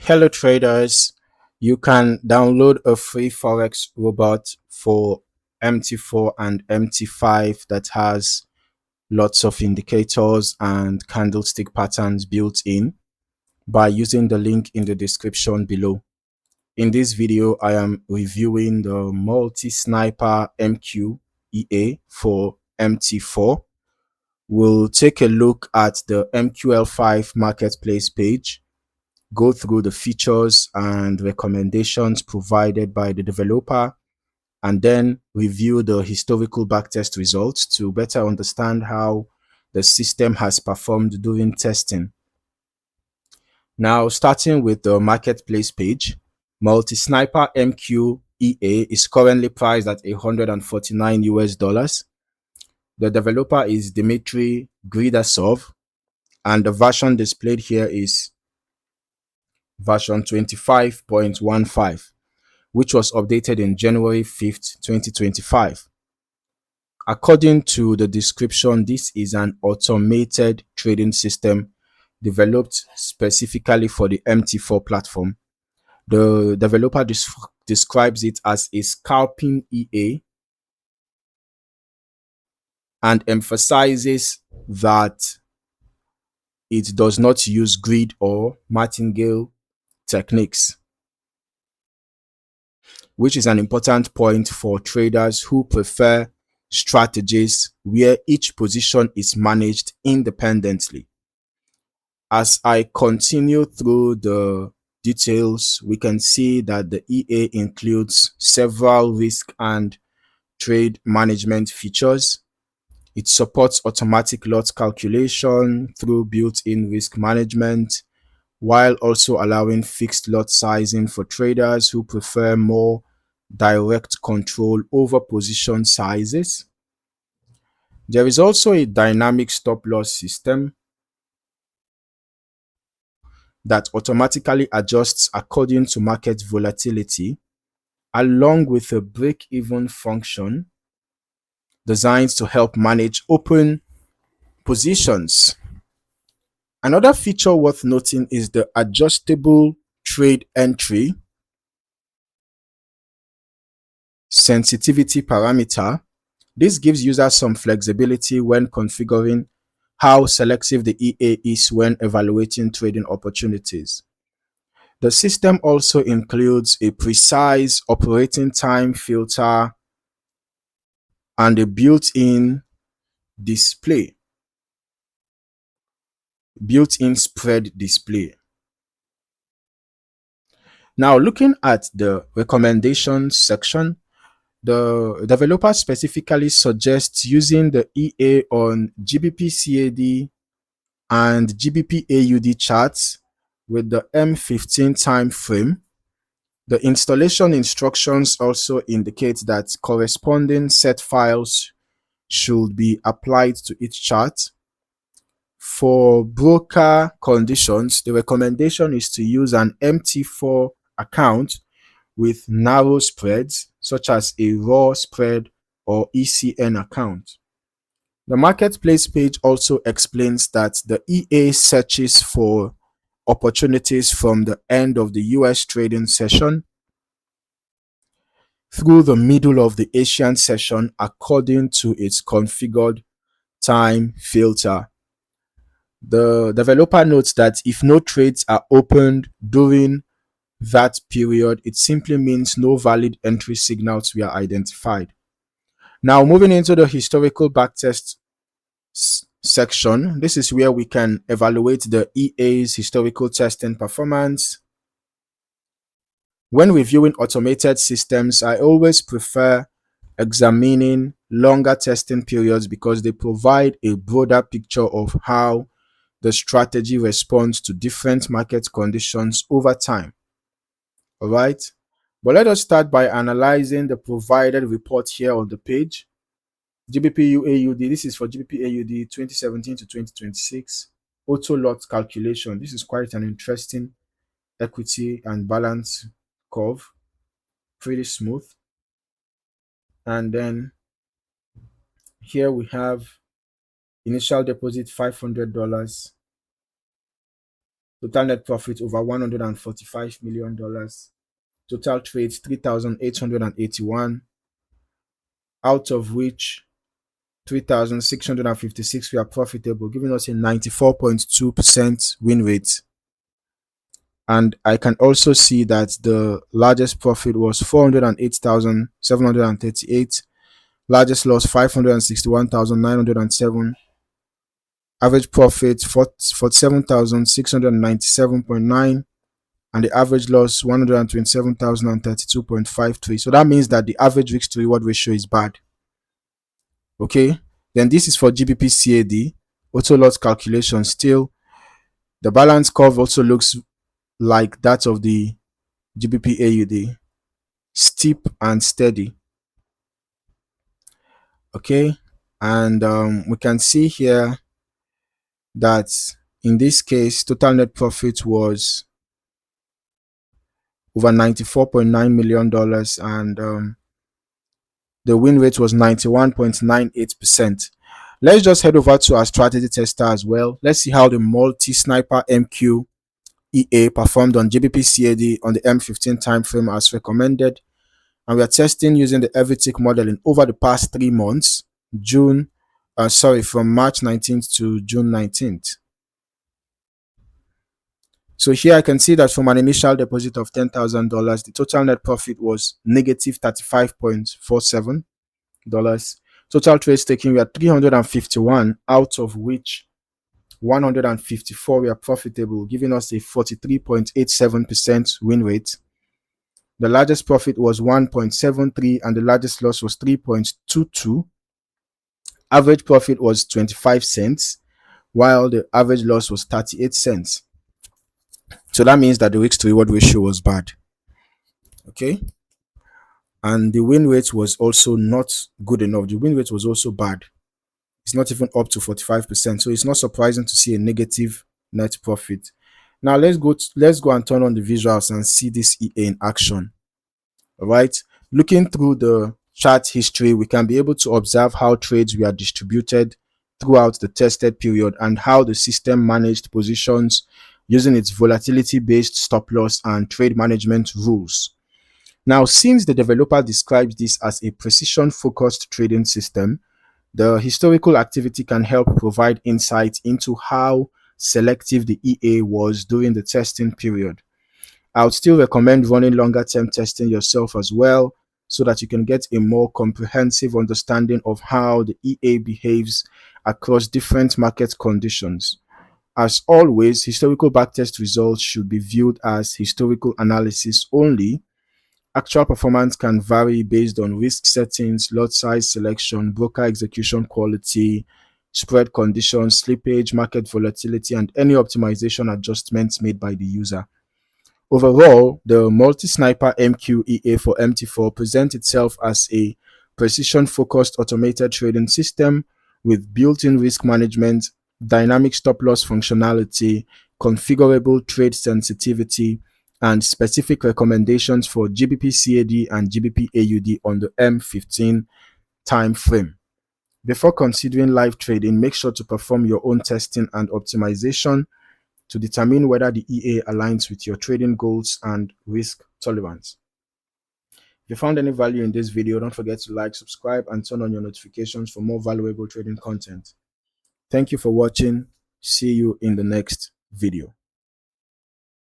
Hello traders, you can download a free Forex robot for MT4 and MT5 that has lots of indicators and candlestick patterns built in by using the link in the description below. In this video, I am reviewing the multi-sniper MQEA for MT4. We'll take a look at the MQL5 Marketplace page, go through the features and recommendations provided by the developer, and then review the historical backtest results to better understand how the system has performed during testing. Now, starting with the marketplace page, Multi-Sniper MQEA is currently priced at $149 US. The developer is Dmitry Gridasov, and the version displayed here is version 25.15, which was updated in January 5th, 2025. According to the description, this is an automated trading system developed specifically for the MT4 platform. The developer describes it as a scalping EA and emphasizes that it does not use grid or martingale techniques, which is an important point for traders who prefer strategies where each position is managed independently. As I continue through the details, we can see that the EA includes several risk and trade management features. It supports automatic lot calculation through built-in risk management, while also allowing fixed lot sizing for traders who prefer more direct control over position sizes. There is also a dynamic stop loss system that automatically adjusts according to market volatility, along with a break-even function designed to help manage open positions. Another feature worth noting is the adjustable trade entry sensitivity parameter. This gives users some flexibility when configuring how selective the EA is when evaluating trading opportunities. The system also includes a precise operating time filter and a built-in display, built-in spread display. Now, looking at the recommendations section, the developer specifically suggests using the EA on GBPCAD and GBPAUD charts with the M15 time frame. The installation instructions also indicate that corresponding set files should be applied to each chart. For broker conditions, the recommendation is to use an MT4 account with narrow spreads, such as a raw spread or ECN account. The marketplace page also explains that the EA searches for opportunities from the end of the US trading session through the middle of the Asian session according to its configured time filter. The developer notes that if no trades are opened during that period, it simply means no valid entry signals were identified. Now, moving into the historical backtest section, this is where we can evaluate the EA's historical testing performance. When reviewing automated systems, I always prefer examining longer testing periods because they provide a broader picture of how the strategy responds to different market conditions over time. All right, but let us start by analyzing the provided report here on the page. GBPUAUD, this is for GBPAUD 2017 to 2026. Auto lot calculation. This is quite an interesting equity and balance curve. Pretty smooth. And then here we have initial deposit $500. Total net profit over $145 million. Total trades 3,881, out of which 3,656 were profitable, giving us a 94.2% win rate. And I can also see that the largest profit was 408,738, largest loss 561,907, average profit 47,697.9, and the average loss 127,032.53. So that means that the average risk to reward ratio is bad. Okay, then this is for GBPCAD auto loss calculation. Still, the balance curve also looks like that of the GBPAUD, steep and steady. Okay, and we can see here that in this case total net profit was over $94.9 million, and the win rate was 91.98%. Let's just head over to our strategy tester as well. Let's see how the multi-sniper MQEA performed on GBPCAD on the M15 time frame as recommended. And we are testing using the every tick modeling over the past 3 months, from March 19th to June 19th. So here I can see that from an initial deposit of $10,000, the total net profit was negative $35.47. Total trades taken were 351, out of which 154 were profitable, giving us a 43.87% win rate. The largest profit was 1.73 and the largest loss was 3.22. Average profit was 25 cents, while the average loss was 38 cents. So that means that the risk to reward ratio was bad. Okay. And the win rate was also not good enough. The win rate was also bad. It's not even up to 45%. So it's not surprising to see a negative net profit. Now let's go and turn on the visuals and see this EA in action. All right. Looking through the chart history, we can be able to observe how trades were distributed throughout the tested period and how the system managed positions using its volatility-based stop loss and trade management rules. Now, since the developer describes this as a precision-focused trading system, the historical activity can help provide insight into how selective the EA was during the testing period. I would still recommend running longer-term testing yourself as well, so that you can get a more comprehensive understanding of how the EA behaves across different market conditions. As always, historical backtest results should be viewed as historical analysis only. Actual performance can vary based on risk settings, lot size selection, broker execution quality, spread conditions, slippage, market volatility, and any optimization adjustments made by the user. Overall, the multi-sniper MQEA for MT4 presents itself as a precision-focused automated trading system with built-in risk management, dynamic stop-loss functionality, configurable trade sensitivity, and specific recommendations for GBPCAD and GBPAUD on the M15 time frame. Before considering live trading, make sure to perform your own testing and optimization to determine whether the EA aligns with your trading goals and risk tolerance. If you found any value in this video, don't forget to like, subscribe, and turn on your notifications for more valuable trading content. Thank you for watching. See you in the next video.